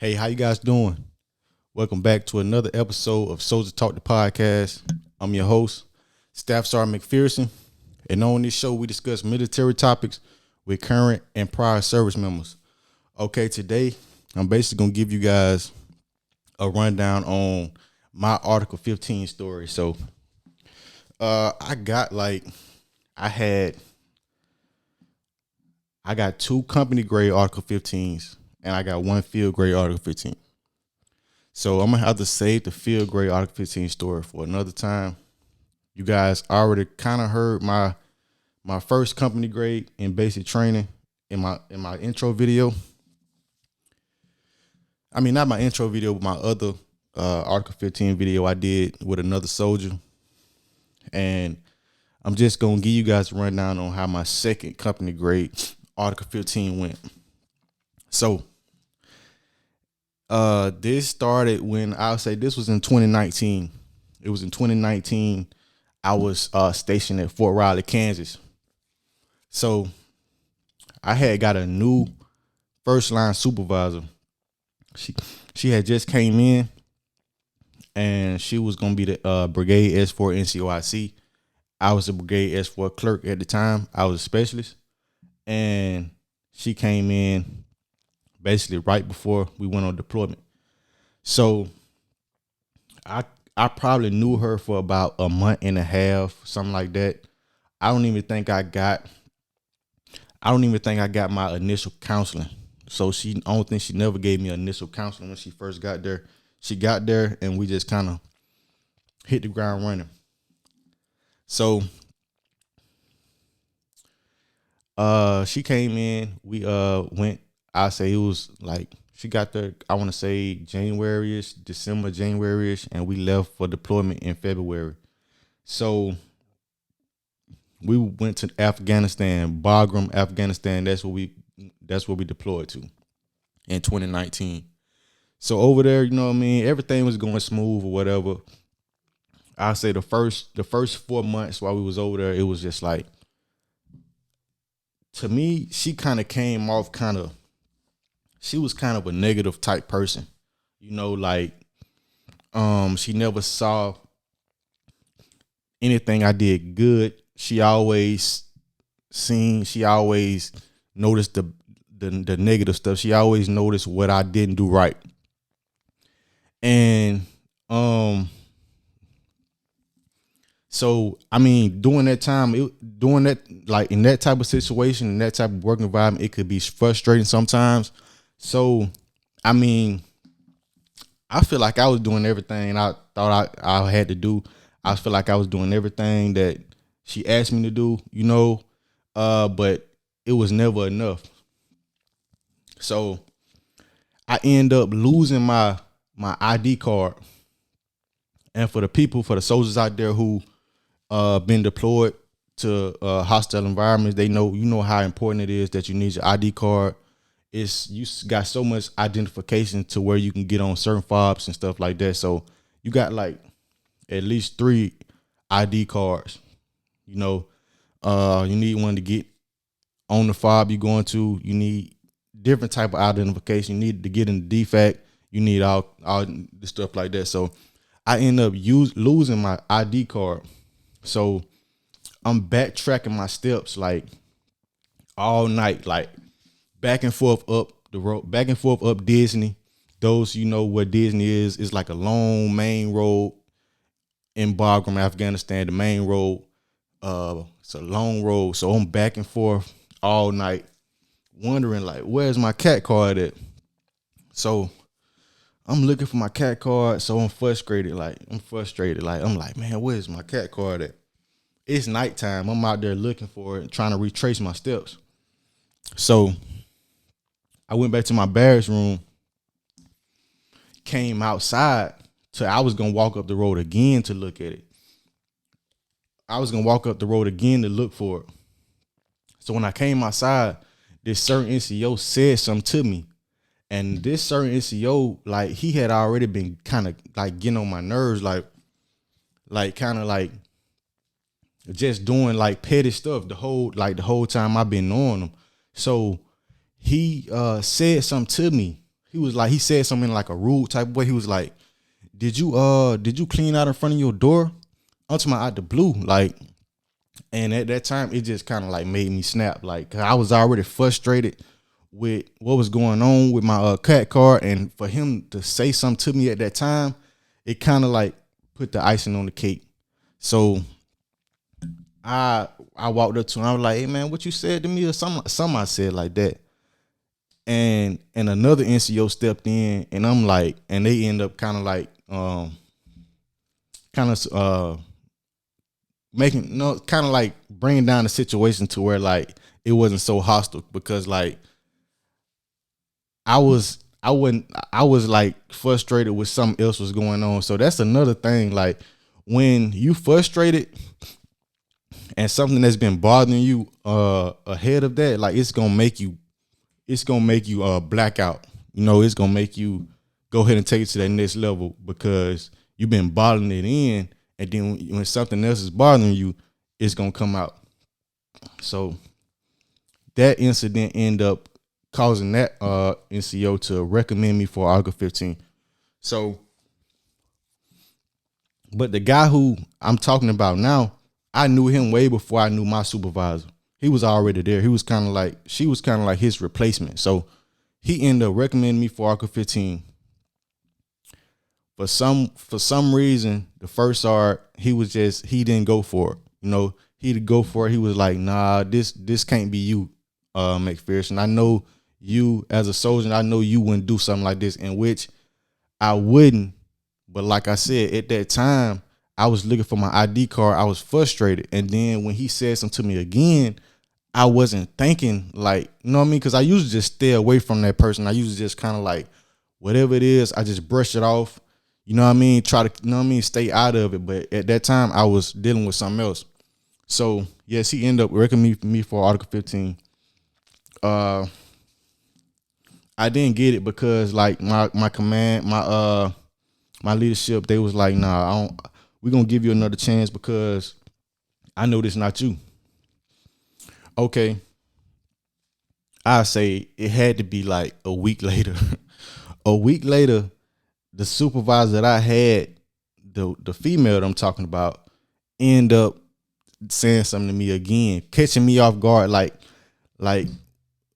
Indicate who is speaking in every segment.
Speaker 1: Hey, how you guys doing? Welcome back to another episode of Soldier Talk the podcast. I'm your host, Staff Sergeant McPherson, and on this show we discuss military topics with current and prior service members. Okay, today I'm basically gonna give you guys a rundown on my Article 15 story. So, I got like I had I got two company grade Article 15s and I got one field grade Article 15. So I'm gonna have to save the field grade Article 15 story for another time. You guys already kind of heard my first company grade in basic training in my intro video. I mean, not my intro video, but my other Article 15 video I did with another soldier. And I'm just gonna give you guys a rundown on how my second company grade Article 15 went. So this started when I'll say this was in 2019. It was in 2019. I was stationed at Fort Riley, Kansas. So I had got a new first line supervisor. She had just came in, and she was gonna be the Brigade S4 NCOIC. I was a Brigade S4 clerk at the time. I was a specialist, and she came in basically right before we went on deployment. So I probably knew her for about a month and a half, something like that. I don't even think I got my initial counseling. So I don't think she never gave me initial counseling when she first got there. She got there and we just kind of hit the ground running. So she came in, we went, I say it was like she got there, I want to say January-ish, December, January-ish, and we left for deployment in February. So we went to Afghanistan, Bagram, Afghanistan. That's where we deployed to in 2019. So over there, you know what I mean, everything was going smooth or whatever. I say the first 4 months while we was over there, it was just like, to me, she kind of came off she was kind of a negative type person. You know, like she never saw anything I did good. She always noticed the negative stuff. She always noticed what I didn't do right. And so I mean, during that time, like in that type of situation, in that type of work environment, it could be frustrating sometimes. So I mean, I feel like I was doing everything I thought I had to do. I feel like I was doing everything that she asked me to do, you know, but it was never enough. So I end up losing my ID card. And for the soldiers out there who been deployed to hostile environments, they know, you know how important it is that you need your ID card. You got so much identification to where you can get on certain fobs and stuff like that. So you got like at least 3 ID cards. You know, you need one to get on the fob you're going to. You need different type of identification. You need to get in the DFAC. You need all the stuff like that. So I end up losing my ID card. So I'm backtracking my steps like all night, like back and forth up the road, back and forth up Disney. Those, you know what Disney is like a long main road in Bagram, Afghanistan. The main road, it's a long road. So I'm back and forth all night, wondering like, where's my cat card at? So I'm looking for my cat card. So I'm frustrated. I'm like, man, where's my cat card at? It's nighttime. I'm out there looking for it, trying to retrace my steps. So I went back to my barracks room, came outside. I was going to walk up the road again to look at it. I was going to walk up the road again to look for it. So when I came outside, this certain NCO said something to me. And this certain NCO, like, he had already been kind of like getting on my nerves, like kind of like just doing like petty stuff the whole time I've been knowing him. So he said something to me. he said something like a rude type of way. He was like, did you clean out in front of your door? I'm talking about out the blue, like. And at that time, it just kind of like made me snap. Like, 'cause I was already frustrated with what was going on with my cat car, and for him to say something to me at that time, it kind of like put the icing on the cake. So I walked up to him. I was like, "Hey man, what you said to me?" Or something I said like that. And another NCO stepped in, and I'm like, and they end up kind of like kind of making kind of like bringing down the situation to where like it wasn't so hostile, because like I was like frustrated with something else was going on. So that's another thing. Like when you frustrated and something that's been bothering you ahead of that, like it's gonna make you black out. It's gonna make you go ahead and take it to that next level, because you've been bottling it in, and then when something else is bothering you, it's gonna come out. So that incident ended up causing that NCO to recommend me for Article 15. So, but the guy who I'm talking about now, I knew him way before I knew my supervisor. He was already there. She was kind of like his replacement. So he ended up recommending me for Article 15. For some reason, the first sergeant, he didn't go for it. He didn't go for it. He was like, nah, this can't be you, McPherson. I know you as a soldier. I know you wouldn't do something like this, in which I wouldn't. But like I said, at that time, I was looking for my ID card. I was frustrated. And then when he said something to me again, I wasn't thinking like, you know what I mean? Because I usually just stay away from that person. I usually just kind of like, whatever it is, I just brush it off. You know what I mean? Try to, you know what I mean, stay out of it. But at that time, I was dealing with something else. So, yes, he ended up recommending me for Article 15. I didn't get it because, like, my command, my leadership, they was like, nah, we're going to give you another chance because I know this not you. Okay. I say it had to be like a week later. A week later, the supervisor that I had, the female that I'm talking about, end up saying something to me again, catching me off guard. Like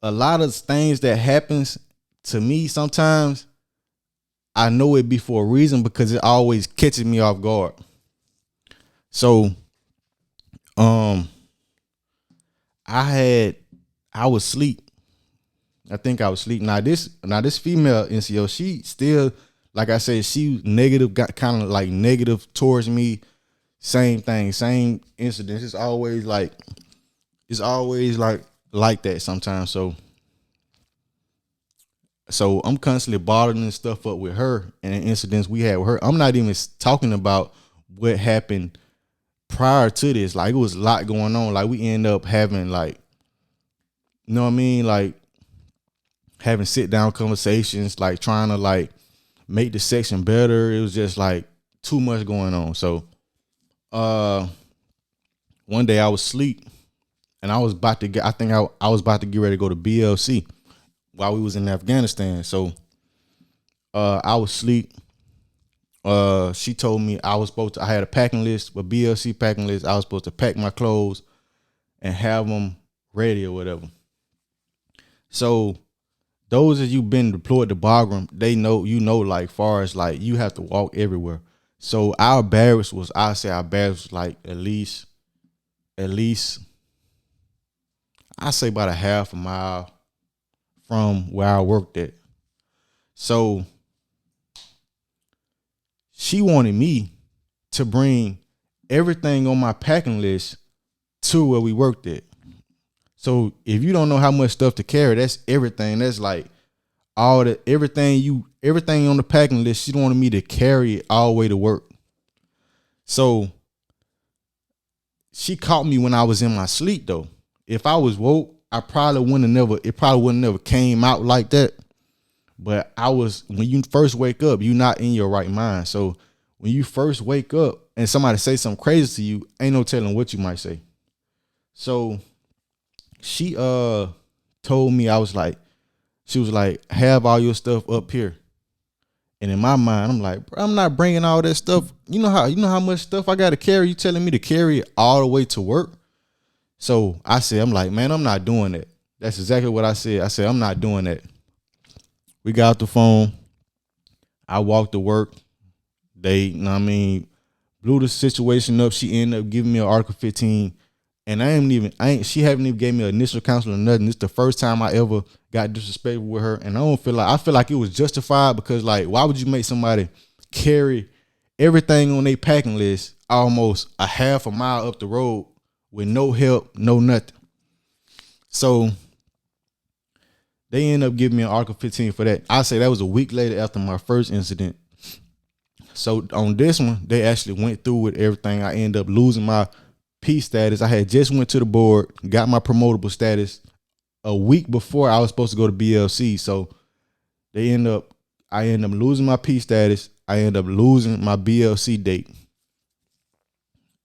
Speaker 1: a lot of things that happens to me sometimes, I know it be for a reason because it always catches me off guard. So, I was asleep. I think I was asleep. Now this female NCO, she still, like I said, she negative, got kind of like negative towards me. Same thing, same incidents. It's always like that sometimes. So I'm constantly bottling stuff up with her and incidents we had with her. I'm not even talking about what happened prior to this. Like, it was a lot going on. Like, we end up having, like, you know what I mean? Like, having sit down conversations, like trying to like make the section better. It was just like too much going on. So one day I was asleep and I was about to I was about to get ready to go to BLC while we was in Afghanistan. So I was asleep. She told me I had a packing list, a BLC packing list. I was supposed to pack my clothes and have them ready or whatever. So those of you been deployed to Bagram, they know, like far as like you have to walk everywhere. So our barracks was like at least I say about a half a mile from where I worked at. So she wanted me to bring everything on my packing list to where we worked at. So if you don't know how much stuff to carry, that's everything. That's like everything on the packing list. She wanted me to carry it all the way to work. So she caught me when I was in my sleep though. If I was woke, it probably wouldn't have never came out like that. But when you first wake up, you're not in your right mind. So when you first wake up and somebody say something crazy to you, ain't no telling what you might say. So she told me, I was like, She was like, have all your stuff up here. And in my mind, I'm like, bro, I'm not bringing all that stuff. You know how much stuff I got to carry? You telling me to carry it all the way to work? So I said, I'm like, man, I'm not doing that. That's exactly what I said. I said, I'm not doing that. We got off the phone. I walked to work. They, you know what I mean, blew the situation up. She ended up giving me an Article 15. And she haven't even gave me an initial counsel or nothing. This is the first time I ever got disrespectful with her. And I feel like it was justified because, like, why would you make somebody carry everything on their packing list almost a half a mile up the road with no help, no nothing? So they end up giving me an Article 15 for that. I say that was a week later after my first incident. So on this one, they actually went through with everything. I ended up losing my P status. I had just went to the board, got my promotable status a week before I was supposed to go to BLC. So I end up losing my P status. I end up losing my BLC date.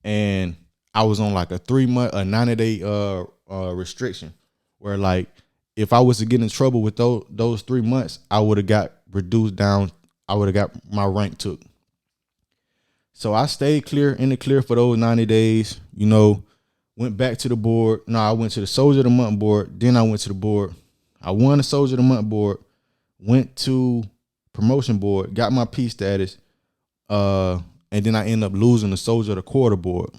Speaker 1: And I was on like a 90-day restriction where, like, if I was to get in trouble with those 3 months, I would have got reduced down. I would have got my rank took. So I stayed in the clear for those 90 days, went back to the board. No, I went to the Soldier of the Month board. Then I went to the board. I won the Soldier of the Month board, went to promotion board, got my P status, and then I ended up losing the Soldier of the Quarter board.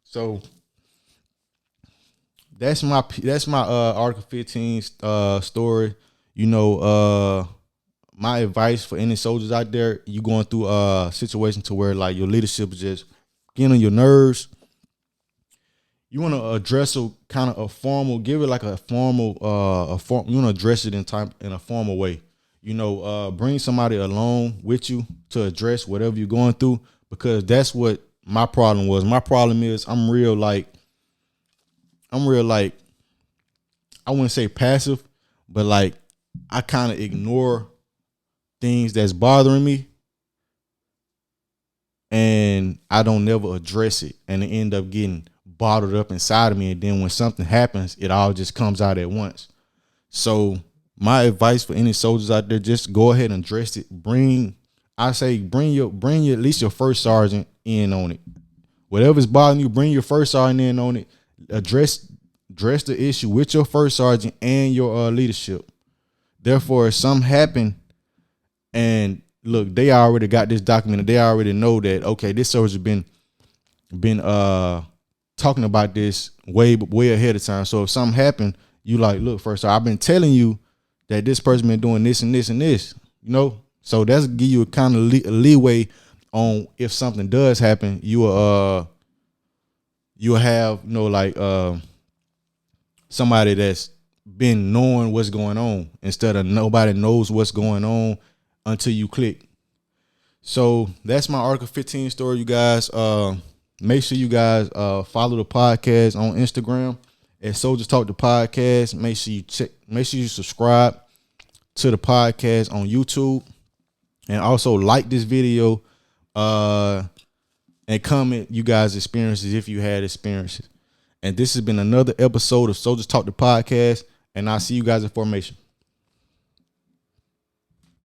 Speaker 1: So that's my Article 15 story. My advice for any soldiers out there, you going through a situation to where, like, your leadership is just getting on your nerves. You want to address give it like a formal, you want to address it in a formal way. Bring somebody along with you to address whatever you're going through, because that's what my problem was. My problem is I'm real like, I wouldn't say passive, but like I kind of ignore things that's bothering me, and I don't never address it, and it end up getting bottled up inside of me. And then when something happens, it all just comes out at once. So my advice for any soldiers out there, just go ahead and address it. Bring at least your first sergeant in on it. Whatever's bothering you, bring your first sergeant in on it. Address the issue with your first sergeant and your leadership. Therefore, if something happened, and look, they already got this documented. They already know that, okay, this soldier's been talking about this way ahead of time. So if something happened, you like, look, first, I've been telling you that this person been doing this and this and this, So that's give you a kind of leeway on if something does happen, you'll have, somebody that's been knowing what's going on instead of nobody knows what's going on until you click. So that's my Article 15 story, you guys. Make sure you guys follow the podcast on Instagram at Soldiers Talk the Podcast. Make sure you subscribe to the podcast on YouTube, and also like this video and comment you guys' experiences if you had experiences. And this has been another episode of Soldiers Talk the Podcast, and I'll see you guys in formation.